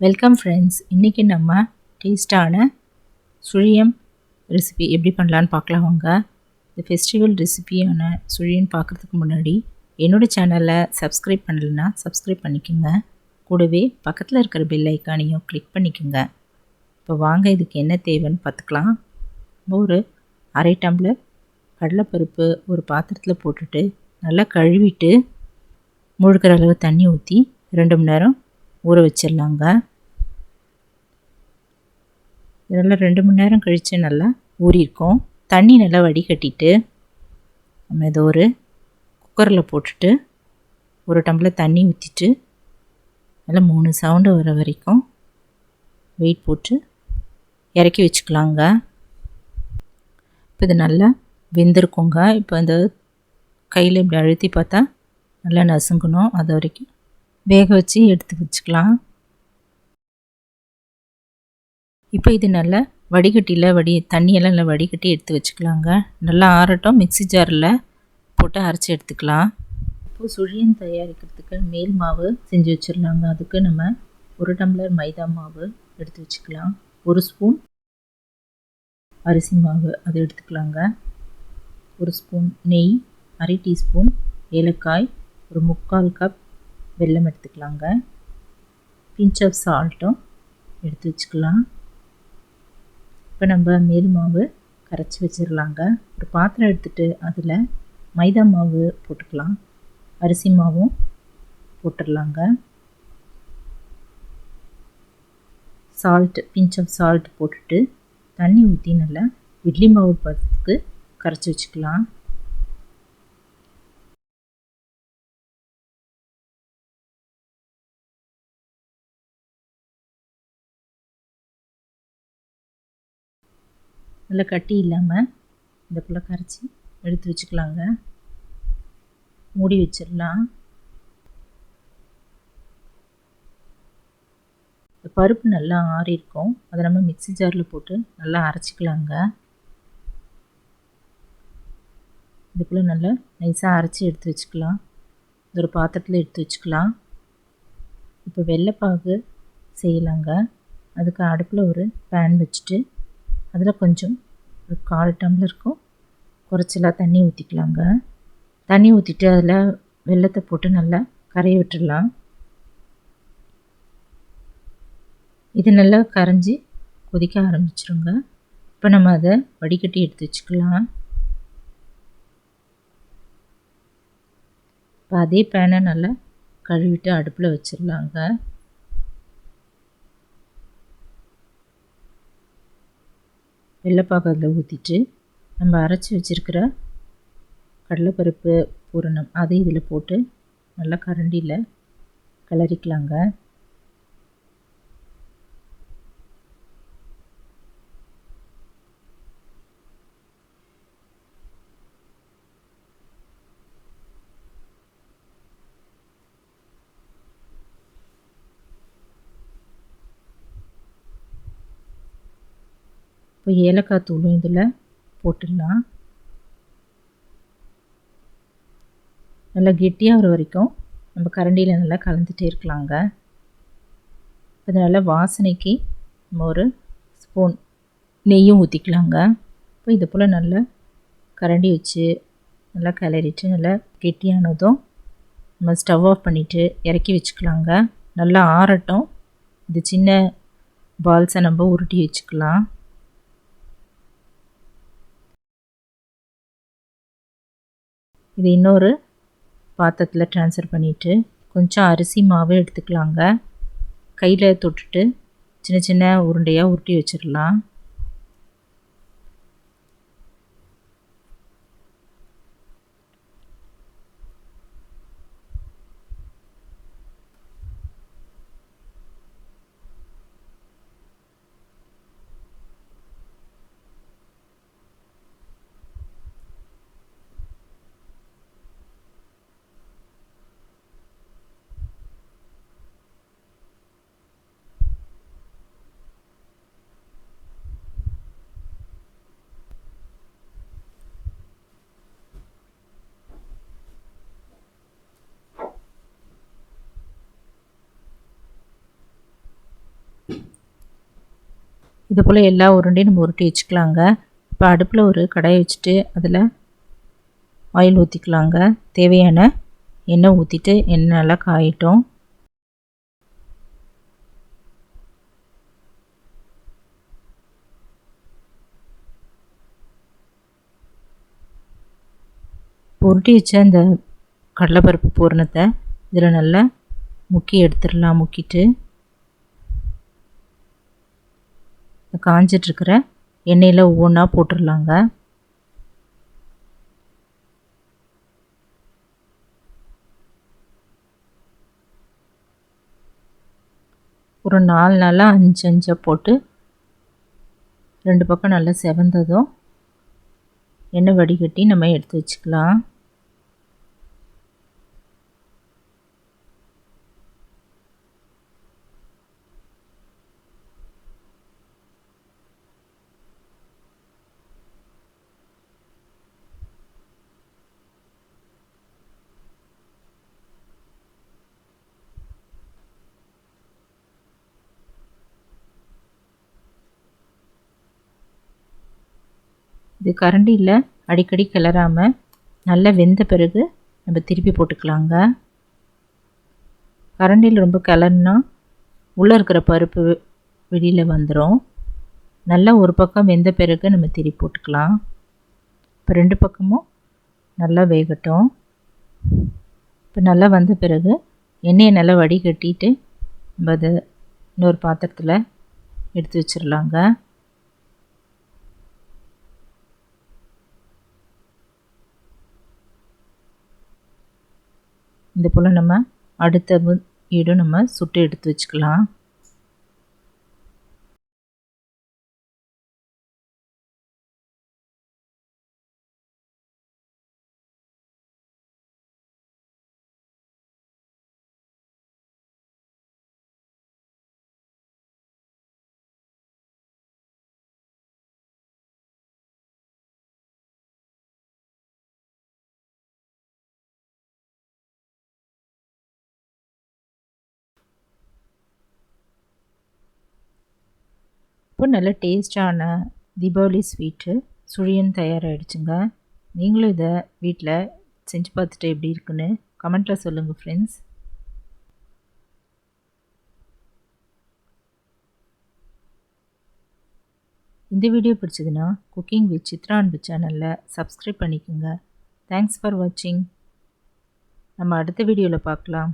Welcome friends. இன்றைக்கி நம்ம டேஸ்டான சுழியம் ரெசிபி எப்படி பண்ணலான்னு பார்க்கலாம் வாங்க. இந்த ஃபெஸ்டிவல் ரெசிபியான சுழியம் பார்க்குறதுக்கு முன்னாடி என்னோடய சேனலை சப்ஸ்கிரைப் பண்ணலைன்னா சப்ஸ்கிரைப் பண்ணிக்கோங்க. கூடவே பக்கத்தில் இருக்கிற பெல் ஐக்கானையும் கிளிக் பண்ணிக்கோங்க. இப்போ வாங்க இதுக்கு என்ன தேவைன்னு பார்த்துக்கலாம். ஒரு அரை டம்ளர் கடலைப்பருப்பு ஒரு பாத்திரத்தில் போட்டுட்டு நல்லா கழுவிட்டு முழுக்கிற அளவு தண்ணி ஊற்றி 2 மணி நேரம் ஊற வச்சிடலாங்க. இதெல்லாம் 2 மணி நேரம் கழித்து நல்லா ஊறியிருக்கும். தண்ணி நல்லா வடிகட்டிட்டு நம்ம இதை ஒரு குக்கரில் போட்டுட்டு ஒரு டம்ளர் தண்ணி ஊற்றிட்டு நல்லா 3 சவுண்டு வர வரைக்கும் வெயிட் போட்டு இறக்கி வச்சுக்கலாங்க. இப்போ இது நல்லா வெந்திருக்குங்க. இப்போ இந்த கையில் இப்படி அழுத்தி பார்த்தா நல்லா நசுங்கணும். அது வரைக்கும் வேக வச்சு எடுத்து வச்சுக்கலாம். இப்போ இது நல்லா வடிகட்டியில் தண்ணியெல்லாம் நல்லா வடிகட்டி எடுத்து வச்சுக்கலாங்க. நல்லா ஆறட்டும். மிக்ஸி ஜாரில் போட்டு அரைச்சி எடுத்துக்கலாம். இப்போது சுழியம் தயாரிக்கிறதுக்கு மேல் மாவு செஞ்சு வச்சிடலாங்க. அதுக்கு நம்ம 1 டம்ளர் மைதா மாவு எடுத்து வச்சுக்கலாம். 1 ஸ்பூன் அரிசி மாவு அது எடுத்துக்கலாங்க. 1 ஸ்பூன் நெய், அரை டீஸ்பூன் ஏலக்காய், ஒரு 3/4 கப் வெல்லம் எடுத்துக்கலாங்க. பிஞ்ச் ஆஃப் சால்ட்டும் எடுத்து வச்சுக்கலாம். இப்போ நம்ம மேல் மாவு கரைச்சி வச்சிடலாங்க. ஒரு பாத்திரம் எடுத்துகிட்டு அதில் மைதா மாவு போட்டுக்கலாம். அரிசி மாவும் போட்டுடலாங்க. சால்ட்டு, பிஞ்ச் ஆஃப் சால்ட் போட்டுட்டு தண்ணி ஊற்றி நல்லா இட்லி மாவு பதத்துக்கு கரைச்சி வச்சுக்கலாம். நல்லா கட்டி இல்லாமல் இந்த போல் கரைச்சி எடுத்து வச்சுக்கலாங்க. மூடி வச்சிடலாம். பருப்பு நல்லா ஆறியிருக்கும். அதை நம்ம மிக்ஸி ஜாரில் போட்டு நல்லா அரைச்சிக்கலாங்க. இது போல் நல்லா நைஸாக அரைச்சி எடுத்து வச்சுக்கலாம். ஒரு பாத்திரத்தில் எடுத்து வச்சுக்கலாம். இப்போ வெள்ளைப்பாகு செய்யலாங்க. அதுக்கு அடுப்பில் ஒரு பேன் வச்சுட்டு அதில் கொஞ்சம் ஒரு 1/4 டம்ளருக்கும் குறைச்சலாக தண்ணி ஊற்றிக்கலாங்க. தண்ணி ஊற்றிட்டு அதில் வெல்லத்தை போட்டு நல்லா கரைய விட்டுடலாம். இது நல்லா கரைஞ்சி கொதிக்க ஆரம்பிச்சிருங்க. இப்போ நம்ம அதை வடிகட்டி எடுத்து வச்சுக்கலாம். இப்போ அதே பேனை நல்லா கழுவிட்டு அடுப்பில் வச்சிடலாங்க. வெள்ளைப்பாகு அதில் ஊற்றிட்டு நம்ம அரைச்சி வச்சுருக்கிற கடலைப்பருப்பு பூரணம் அதை இதில் போட்டு நல்லா கரண்டியில் கிளறிக்கலாங்க. இப்போ ஏலக்காய் தூளும் இதில் போட்டுடலாம். நல்லா கெட்டியாக வரைக்கும் நம்ம கரண்டியில் நல்லா கலந்துகிட்டே இருக்கலாங்க. இது நல்லா வாசனைக்கு நம்ம ஒரு ஸ்பூன் நெய்யும் ஊற்றிக்கலாங்க. இப்போ இது போல் நல்லா கரண்டி வச்சு நல்லா கிளறிட்டு நல்லா கெட்டியானதும் நம்ம ஸ்டவ் ஆஃப் பண்ணிவிட்டு இறக்கி வச்சுக்கலாங்க. நல்லா ஆறட்டும். இது சின்ன பால்ஸை நம்ம உருட்டி வச்சுக்கலாம். இது இன்னொரு பாத்திரத்தில் ட்ரான்ஸ்ஃபர் பண்ணிவிட்டு கொஞ்சம் அரிசி மாவு எடுத்துக்கலாங்க. கையில் தொட்டுட்டு சின்ன சின்ன உருண்டையாக உருட்டி வச்சிடலாம். இது போல் எல்லா உருண்டையும் நம்ம உருட்டி வச்சுக்கலாங்க. இப்போ அடுப்பில் ஒரு கடாயை வச்சுட்டு அதில் ஆயில் ஊற்றிக்கலாங்க. தேவையான எண்ணெய் ஊற்றிட்டு எண்ணெய் நல்லா காயட்டும். உருட்டி வச்ச அந்த கடலைப்பருப்பு பூரணத்தை இதில் நல்லா முக்கி எடுத்துடலாம். முக்கிட்டு காஞ்சிட்ருக்கிற எண்ணெயில் ஒவ்வொன்றா போட்டுடலாங்க. ஒரு 4 நாளாக 5 போட்டு 2 பக்கம் நல்லா செவந்ததும் எண்ணெய் வடிகட்டி நம்ம எடுத்து வச்சுக்கலாம். இது கரண்டியில் அடிக்கடி கிளறாமல் நல்லா வெந்த பிறகு நம்ம திருப்பி போட்டுக்கலாங்க. கரண்டியில் ரொம்ப கிளறுனா உள்ளே இருக்கிற பருப்பு வெளியில் வந்துடும். நல்லா ஒரு பக்கம் வெந்த பிறகு நம்ம திருப்பி போட்டுக்கலாம். இப்போ 2 பக்கமும் நல்லா வேகட்டும். இப்போ நல்லா வந்த பிறகு எண்ணெயை நல்லா வடிகட்டிட்டு நம்ம அதை இன்னொரு பாத்திரத்தில் எடுத்து வச்சிடலாங்க. இந்த போல் நம்ம அடுத்த ஈடும் நம்ம சுட்டு எடுத்து வச்சுக்கலாம். இப்போ நல்ல டேஸ்டான தீபாவளி ஸ்வீட்டு சுழியன் தயாராகிடுச்சுங்க. நீங்களும் இதை வீட்டில் செஞ்சு பார்த்துட்டு எப்படி இருக்குன்னு கமெண்ட்டில் சொல்லுங்கள் ஃப்ரெண்ட்ஸ். இந்த வீடியோ பிடிச்சதுன்னா குக்கிங் வித் சித்ரா அன்பு சேனலில் சப்ஸ்கிரைப் பண்ணிக்கோங்க. தேங்க்ஸ் ஃபார் வாட்சிங். நம்ம அடுத்த வீடியோவில் பார்க்கலாம்.